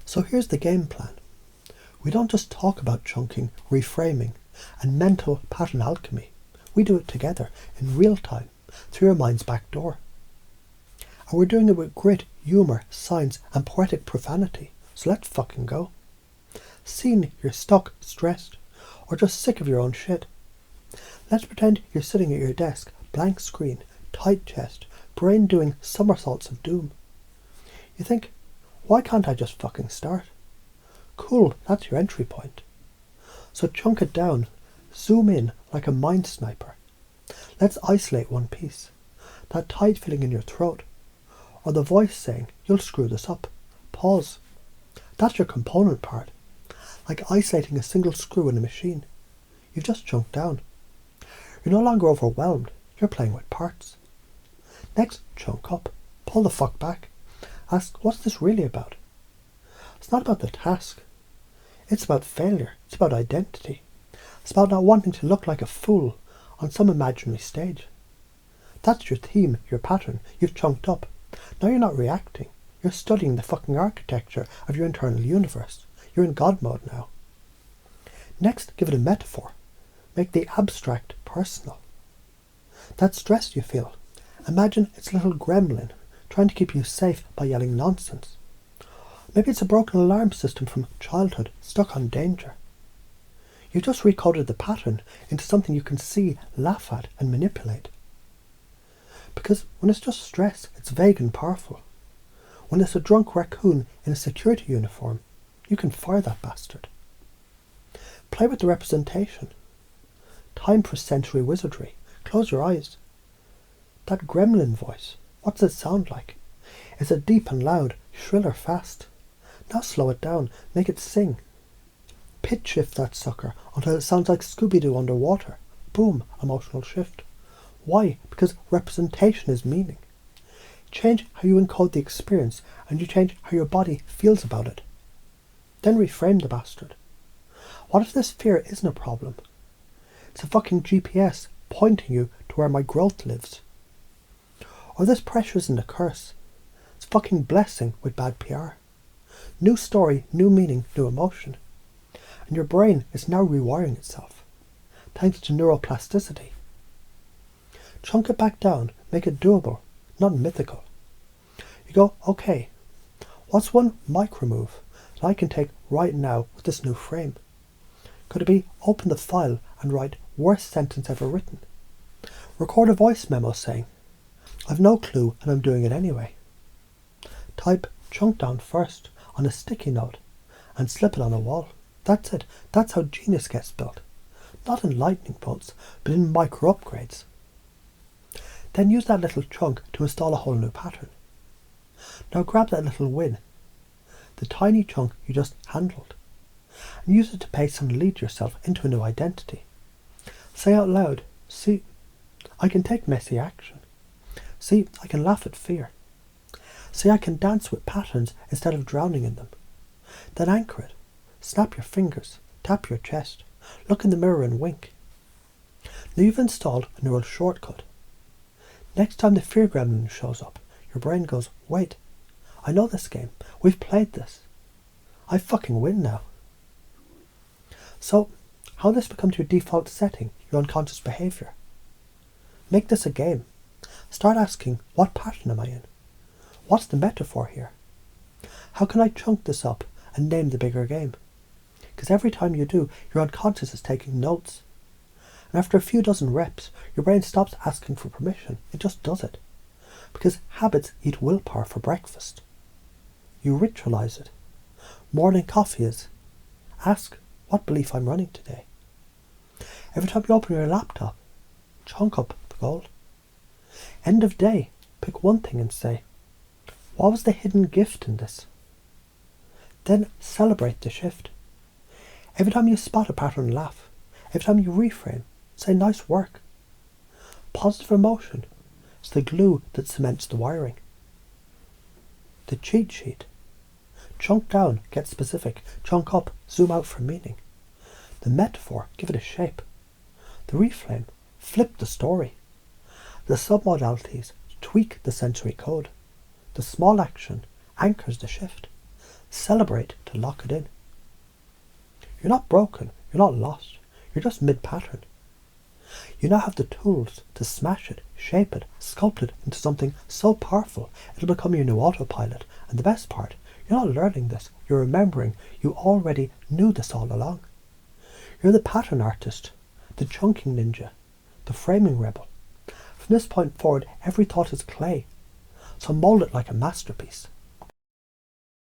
So here's the game plan. We don't just talk about chunking, reframing, and mental pattern alchemy. We do it together, in real time, through your mind's back door. And we're doing it with grit, humour, science, and poetic profanity. So let's fucking go. Seeing you're stuck, stressed, or just sick of your own shit. Let's pretend you're sitting at your desk, blank screen, tight chest, brain doing somersaults of doom. You think, why can't I just fucking start? Cool, that's your entry point. So chunk it down, zoom in like a mind sniper. Let's isolate one piece. That tight feeling in your throat. Or the voice saying, you'll screw this up. Pause. That's your component part. Like isolating a single screw in a machine. You've just chunked down. You're no longer overwhelmed. You're playing with parts. Next, chunk up. Pull the fuck back. Ask, what's this really about? It's not about the task. It's about failure. It's about identity. It's about not wanting to look like a fool on some imaginary stage. That's your theme, your pattern. You've chunked up. Now you're not reacting. You're studying the fucking architecture of your internal universe. You're in God mode now. Next, give it a metaphor. Make the abstract personal. That stress you feel. Imagine it's a little gremlin trying to keep you safe by yelling nonsense. Maybe it's a broken alarm system from childhood stuck on danger. You've just recoded the pattern into something you can see, laugh at and manipulate. Because when it's just stress, it's vague and powerful. When it's a drunk raccoon in a security uniform, you can fire that bastard. Play with the representation. Time for sensory wizardry. Close your eyes. That gremlin voice, what does it sound like? Is it deep and loud, shrill or fast? Now slow it down, make it sing. Pitch shift that sucker until it sounds like Scooby-Doo underwater. Boom, emotional shift. Why? Because representation is meaning. Change how you encode the experience and you change how your body feels about it. Then reframe the bastard. What if this fear isn't a problem? It's a fucking GPS pointing you to where my growth lives. Or this pressure isn't a curse. It's fucking blessing with bad PR. New story, new meaning, new emotion. And your brain is now rewiring itself. Thanks to neuroplasticity. Chunk it back down, make it doable, not mythical. You go, okay, what's one micro move that I can take right now with this new frame? Could it be open the file and write worst sentence ever written? Record a voice memo saying, I've no clue and I'm doing it anyway. Type chunk down first on a sticky note and slip it on a wall. That's it. That's how genius gets built. Not in lightning bolts, but in micro upgrades. Then use that little chunk to install a whole new pattern. Now grab that little win, the tiny chunk you just handled, and use it to pace and lead yourself into a new identity. Say out loud, see, I can take messy action. See, I can laugh at fear. See, I can dance with patterns instead of drowning in them. Then anchor it. Snap your fingers, tap your chest, look in the mirror and wink. Now you've installed a neural shortcut. Next time the fear gremlin shows up, your brain goes, wait, I know this game. We've played this. I fucking win now. So, how this becomes your default setting, your unconscious behaviour? Make this a game. Start asking, what pattern am I in? What's the metaphor here? How can I chunk this up and name the bigger game? Because every time you do, your unconscious is taking notes. And after a few dozen reps, your brain stops asking for permission. It just does it. Because habits eat willpower for breakfast. You ritualize it. Morning coffee is, ask, what belief I'm running today? Every time you open your laptop, chunk up the goal. End of day, pick one thing and say, what was the hidden gift in this? Then celebrate the shift. Every time you spot a pattern, laugh. Every time you reframe, say nice work. Positive emotion is the glue that cements the wiring. The cheat sheet. Chunk down, get specific. Chunk up, zoom out for meaning. The metaphor, give it a shape. The reframe, flip the story. The submodalities, tweak the sensory code. The small action anchors the shift. Celebrate to lock it in. You're not broken, you're not lost, you're just mid-pattern. You now have the tools to smash it, shape it, sculpt it into something so powerful it'll become your new autopilot. And the best part, you're not learning this, you're remembering you already knew this all along. You're the pattern artist, the chunking ninja, the framing rebel. From this point forward, every thought is clay, so mold it like a masterpiece.